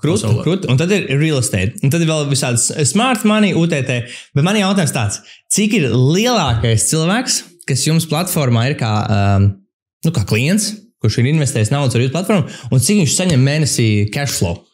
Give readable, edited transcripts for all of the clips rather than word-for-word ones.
Krūti. Un tad ir real estate. Un tad ir vēl visādas smart money, UTT. Bet man jautājums tāds, cik ir lielākais cilvēks, kas jums platformā ir kā klients, kurš ir investējis naudas ar jūsu platformu, un cik viņš saņem mēnesī cash flow?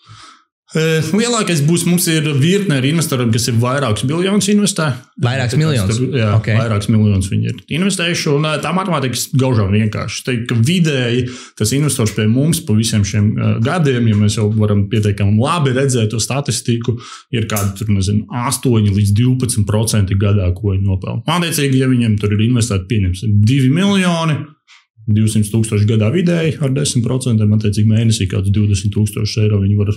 Lielākais būs, mums ir virkne ar investoriem, kas ir vairākus miljonus investē. Vairākus miljonus? Jā, okay. Vairākus miljonus viņi ir investējuši, un tā matemātika gaužām vienkārši. Es teiktu, ka vidēji tas investors pie mums pa visiem šiem gadiem, ja mēs jau varam pietiekami labi redzēt to statistiku, ir kādi, 8 līdz 12% gadā, ko viņi nopelna. Attiecīgi, ja viņiem tur ir investēti, pieņemsim 2 miljoni, 200,000 gadā vidēji ar 10%, attiecīgi mēnesī kāds 20,000 eiro viņi var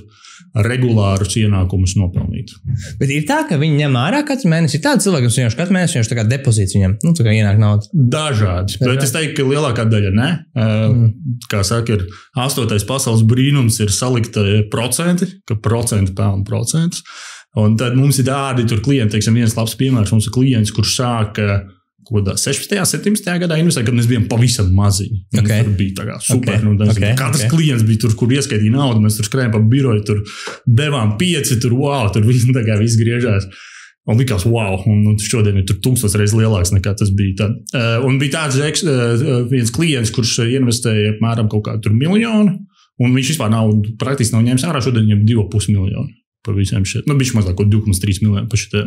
regulārus ienākumus nopelnīt. Bet ir tā, ka viņi ņem ārā katru mēnesi? Ir tāda cilvēka, kas katru mēnesi vienkārši tā kā depozīts viņam, tā kā ienāk nauda? Dažādi, bet es teiktu, ka lielākā daļa ne. Kā saka, ir 8. pasaules brīnums ir salikta procenti, ka procenti pelna procentus. Un tad mums ir tādi tur klienti, teiksim, viens labs piemērs, mums ir klients, kurš sāka 16. 17. gadā investēja, kad mēs bijām pavisam maziņi. Okay. Tur bija tā kā super. Katrs klients bija tur, kur ieskaitīja naudu, mēs tur skrējām pa biroju, tur devām 5, tur tā kā viss griežās. Un likās, wow, un šodien ir tur 1000 reizes lielāks nekā tas bija tad. Un bija tāds viens klients, kurš investēja apmēram kaut kādu 1 miljonu, un viņš vispār praktiski nav ņēmis ārā, šodien viņam 2,5 miljonu. Par visiem šeit. Bišķi mazāk, 2,3 miljoni par šitiem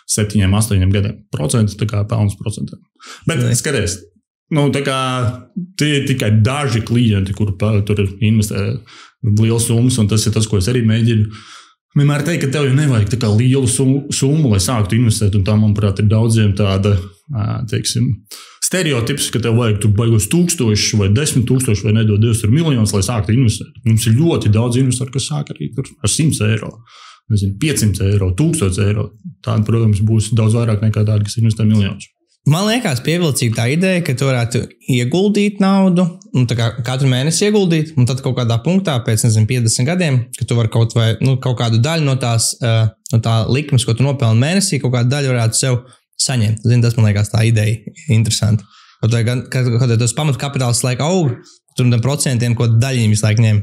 7, 8 gadiem. Procenti, tā kā pelnas procentiem. Bet skaties, tā kā tie ir tikai daži klienti, kuri tur investē liels summas, un tas ir tas, ko es arī mēģinu. Vienmēr teikt, ka tev jau nevajag tā kā lielu summu, lai sāktu investēt, un tā, manuprāt, ir daudziem tāda, teiksim, stereotips, ka tev vajag tur baigos 1000 vai 10,000 vai nedod 2 miljonus, lai sāktu investēt. Mums ir ļoti daudz investoru, kas sāk arī tur ar 100 eiro, 500 eiro, 1000 eiro. Tāda, protams, būs daudz vairāk nekā tāda, kas investē miljonus. Man liekas pievilcīga tā ideja, ka tu varētu ieguldīt naudu, un tā kā katru mēnesi ieguldīt, un tad kaut kādā punktā pēc, 50 gadiem, ka tu vari kaut kādu daļu no tā likmes, ko tu nopelni mēnesī, kaut kādu daļu varētu sev saņemt. Tas man liekas tā ideja interesanti. Kad tos pamatu kapitāls laika aug, tur procentiem, ko daļiņi visu laiku ņem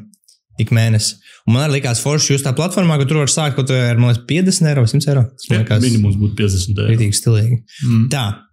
ik mēnesi. Un man arī likās forši jūs tā platformā, ka tur var sākt kaut ar, 50 eiro vai 100 eiro. Minimums būtu 50 eiro. Ritīgi stilīgi. Tā.